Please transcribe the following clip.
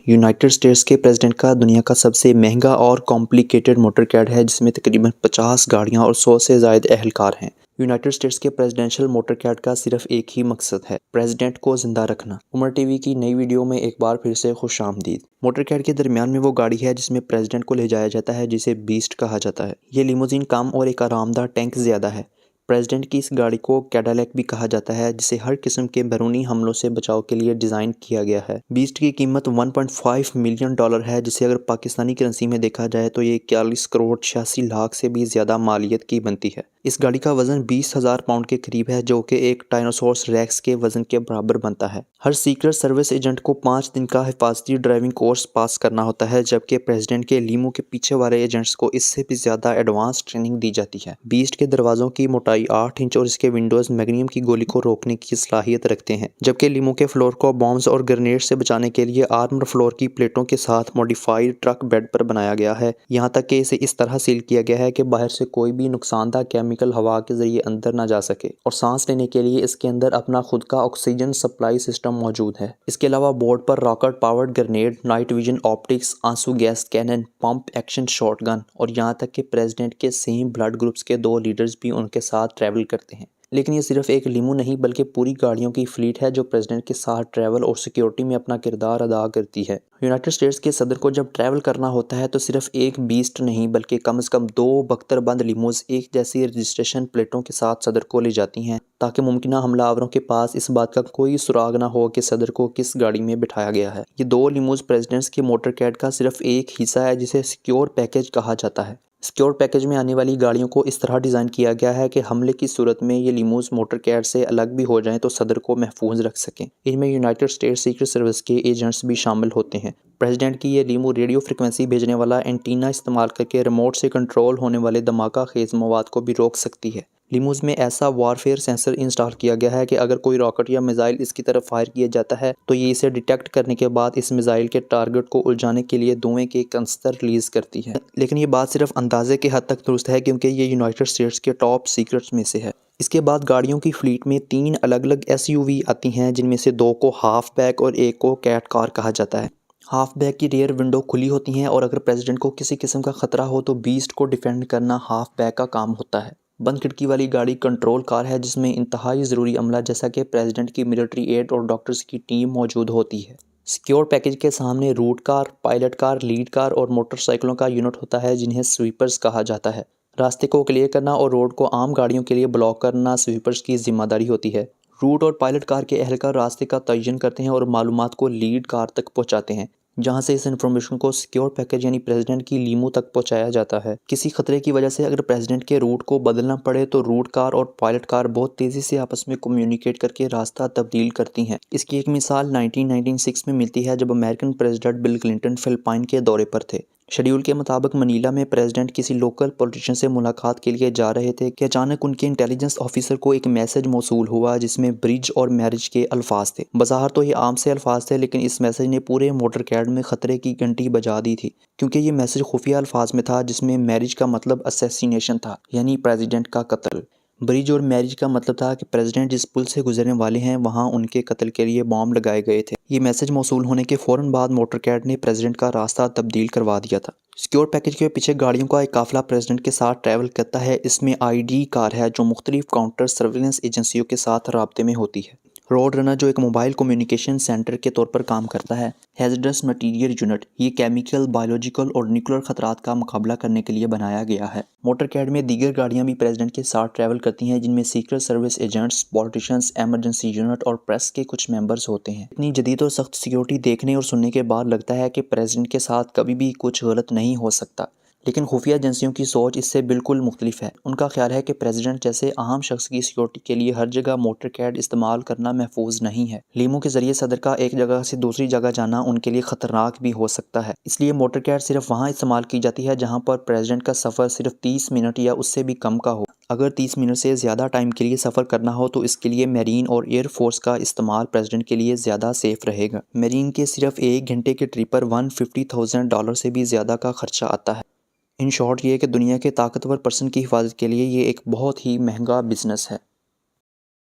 United states के president का दुनिया का सबसे महंगा और कॉम्प्लिकेटेड मोटरकैड है जिसमें तकरीबन 50 गाड़ियां और 100 से ज़ायद अहलकार हैं। यूनाइटेड स्टेट्स के प्रेसिडेंशियल मोटरकैड का सिर्फ एक ही मकसद है, प्रेसिडेंट को जिंदा रखना। उमर टीवी की नई वीडियो में एक बार फिर से खुशामदीद। मोटरकैड के दरमियान में वो गाड़ी है जिसमें प्रेसिडेंट को ले जाया जाता है, जिसे बीस्ट कहा जाता है। ये लिमोजिन कम और एक आरामदाह टैंक ज्यादा है। प्रेसिडेंट की इस गाड़ी को कैडालैक भी कहा जाता है, जिसे हर किस्म के बैरूनी हमलों से बचाव के लिए डिज़ाइन किया गया है। बीस्ट की कीमत 1.5 मिलियन डॉलर है, जिसे अगर पाकिस्तानी करेंसी में देखा जाए तो ये 41 करोड़ 86 लाख से भी ज़्यादा मालियत की बनती है। इस गाड़ी का वजन 20,000 पाउंड के करीब है, जो कि एक टाइनोसॉरस रेक्स के वजन के बराबर बनता है। हर सीक्रेट सर्विस एजेंट को 5 दिन का हिफाजती ड्राइविंग कोर्स पास करना होता है, जबकि प्रेसिडेंट के लीमो के पीछे वाले एजेंट्स को इससे भी ज़्यादा एडवांस ट्रेनिंग दी जाती है। बीस्ट के दरवाजों की मोटाई 8 इंच और इसके विंडोज मैग्नीयम की गोली को रोकने की सलाहियत रखते हैं, जबकि लीमो के फ्लोर को बॉम्ब्स और ग्रेनेड से बचाने के लिए आर्मर फ्लोर की प्लेटों के साथ मॉडिफाइड ट्रक बेड पर बनाया गया है। यहाँ तक कि इसे इस तरह सील किया गया है कि बाहर से कोई भी नुकसानदा केमिकल हवा के जरिए अंदर ना जा सके, और सांस लेने के लिए इसके अंदर अपना खुद का ऑक्सीजन सप्लाई सिस्टम मौजूद है। इसके अलावा बोर्ड पर rocket powered grenade, night vision optics, आंसू gas cannon, pump action shotgun और यहाँ तक कि प्रेसिडेंट के सेम ब्लड ग्रुप्स के 2 लीडर्स भी उनके साथ ट्रैवल करते हैं। लेकिन ये सिर्फ एक लिमो नहीं बल्कि पूरी गाड़ियों की फ्लीट है जो प्रेसिडेंट के साथ ट्रैवल और सिक्योरिटी में अपना किरदार अदा करती है। यूनाइटेड स्टेट्स के सदर को जब ट्रैवल करना होता है तो सिर्फ एक बीस्ट नहीं बल्कि कम से कम 2 बख्तरबंद लिमोज एक जैसी रजिस्ट्रेशन प्लेटों के साथ सदर को ले जाती हैं, ताकि मुमकिन हमलावरों के पास इस बात का कोई सुराग ना हो कि सदर को किस गाड़ी में बिठाया गया है। ये 2 लिमोज प्रेसिडेंट्स के मोटरकैड का सिर्फ एक हिस्सा है, जिसे सिक्योर पैकेज कहा जाता है। सिक्योर पैकेज में आने वाली गाड़ियों को इस तरह डिज़ाइन किया गया है कि हमले की सूरत में ये लिमोज मोटरकैड से अलग भी हो जाएं तो सदर को महफूज रख सकें। इनमें यूनाइटेड स्टेट्स सीक्रेट सर्विस के एजेंट्स भी शामिल होते हैं। प्रेसिडेंट की ये लिमो रेडियो फ्रिक्वेंसी भेजने वाला एंटीना इस्तेमाल करके रिमोट से कंट्रोल होने वाले धमाका खेज मवाद को भी रोक सकती है। लिमोज में ऐसा वारफेयर सेंसर इंस्टॉल किया गया है कि अगर कोई रॉकेट या मिसाइल इसकी तरफ फायर किया जाता है तो ये इसे डिटेक्ट करने के बाद इस मिसाइल के टारगेट को उलझाने के लिए धुएं के कंस्तर रिलीज करती है। लेकिन ये बात सिर्फ अंदाजे के हद तक दुरुस्त है, क्योंकि ये यूनाइटेड स्टेट्स के टॉप सीक्रेट्स में से है। इसके बाद गाड़ियों की फ्लीट में 3 अलग अलग SUV आती हैं, जिनमें से 2 को हाफ बैक और एक को कैट कार कहा जाता है। हाफ बैक की रेयर विंडो खुली होती हैं और अगर प्रेसिडेंट को किसी किस्म का खतरा हो तो बीस्ट को डिफेंड करना हाफ बैक का काम होता है। बंद खिड़की वाली गाड़ी कंट्रोल कार है, जिसमें इंतहाई ज़रूरी अमला जैसा कि प्रेसिडेंट की मिलिट्री एड और डॉक्टर्स की टीम मौजूद होती है। सिक्योर पैकेज के सामने route car, pilot car, lead car और मोटरसाइकिलों का यूनिट होता है, जिन्हें स्वीपर्स कहा जाता है। रास्ते को क्लियर करना और रोड को आम गाड़ियों के लिए ब्लॉक करना स्वीपर्स की जिम्मेदारी होती है। रूट और पायलट कार के एहलकार रास्ते का तयन करते हैं और मालूमात को लीड कार तक पहुंचाते हैं, जहां से इस इन्फॉर्मेशन को सिक्योर पैकेज यानी प्रेसिडेंट की लीमो तक पहुंचाया जाता है। किसी खतरे की वजह से अगर प्रेसिडेंट के रूट को बदलना पड़े तो रूट कार और पायलट कार बहुत तेज़ी से आपस में कम्युनिकेट करके रास्ता तब्दील करती हैं। इसकी एक मिसाल 1996 में मिलती है, जब American president bill Clinton Philippine के दौरे पर थे। शेड्यूल के मुताबिक मनीला में प्रेसिडेंट किसी लोकल पॉलिटिशियन से मुलाकात के लिए जा रहे थे कि अचानक उनके इंटेलिजेंस ऑफिसर को एक मैसेज मौसूल हुआ जिसमें ब्रिज और मैरिज के अल्फाज थे। बाज़ाहिर तो ये आम से अल्फाज थे, लेकिन इस मैसेज ने पूरे मोटरकैड में खतरे की घंटी बजा दी थी, क्योंकि ये मैसेज खुफिया अल्फाज में था, जिसमें मैरिज का मतलब असैसिनेशन था, यानी प्रेसिडेंट का कत्ल। ब्रिज और मैरिज का मतलब था कि प्रेसिडेंट जिस पुल से गुजरने वाले हैं वहां उनके कत्ल के लिए बॉम्ब लगाए गए थे। ये मैसेज मौसूल होने के फ़ौरन बाद मोटरकैड ने प्रेसिडेंट का रास्ता तब्दील करवा दिया था। सिक्योर पैकेज के पीछे गाड़ियों का एक काफिला प्रेसिडेंट के साथ ट्रैवल करता है। इसमें ID कार है जो मुख्तलिफ काउंटर सर्विलेंस एजेंसियों के साथ राब्ते में होती है। रोड रनर जो एक मोबाइल कम्युनिकेशन सेंटर के तौर पर काम करता है। हैज़र्डस मटीरियल यूनिट, ये केमिकल, बायोलॉजिकल और न्यूक्लियर खतरात का मुकाबला करने के लिए बनाया गया है। मोटरकैड में दीगर गाड़ियां भी प्रेसिडेंट के साथ ट्रैवल करती हैं, जिनमें secret service agents, politicians, emergency unit और प्रेस के कुछ मेंबर्स होते हैं। इतनी जदीद और सख्त सिक्योरिटी देखने और सुनने के बाद लगता है कि प्रेसिडेंट के साथ कभी भी कुछ गलत नहीं हो सकता, लेकिन खुफिया एजेंसियों की सोच इससे बिल्कुल मुख्तलिफ है। उनका ख्याल है कि प्रेसिडेंट जैसे अहम शख्स की सिक्योरिटी के लिए हर जगह मोटरकैड इस्तेमाल करना महफूज नहीं है। लीमो के जरिए सदर का एक जगह से दूसरी जगह जाना उनके लिए खतरनाक भी हो सकता है, इसलिए मोटरकैड सिर्फ वहाँ इस्तेमाल की जाती है जहाँ पर प्रेसिडेंट का सफ़र सिर्फ 30 मिनट या उससे भी कम का हो। अगर 30 मिनट से ज़्यादा टाइम के लिए सफ़र करना हो तो इसके लिए मेरीन और एयर फोर्स का इस्तेमाल प्रेसिडेंट के लिए ज़्यादा सेफ रहेगा। मेरीन के सिर्फ 1 घंटे के ट्रिप पर $150,000 से भी ज़्यादा का खर्चा आता है। इन शॉर्ट ये कि दुनिया के ताकतवर पर्सन की हिफाजत के लिए ये एक बहुत ही महंगा बिजनेस है।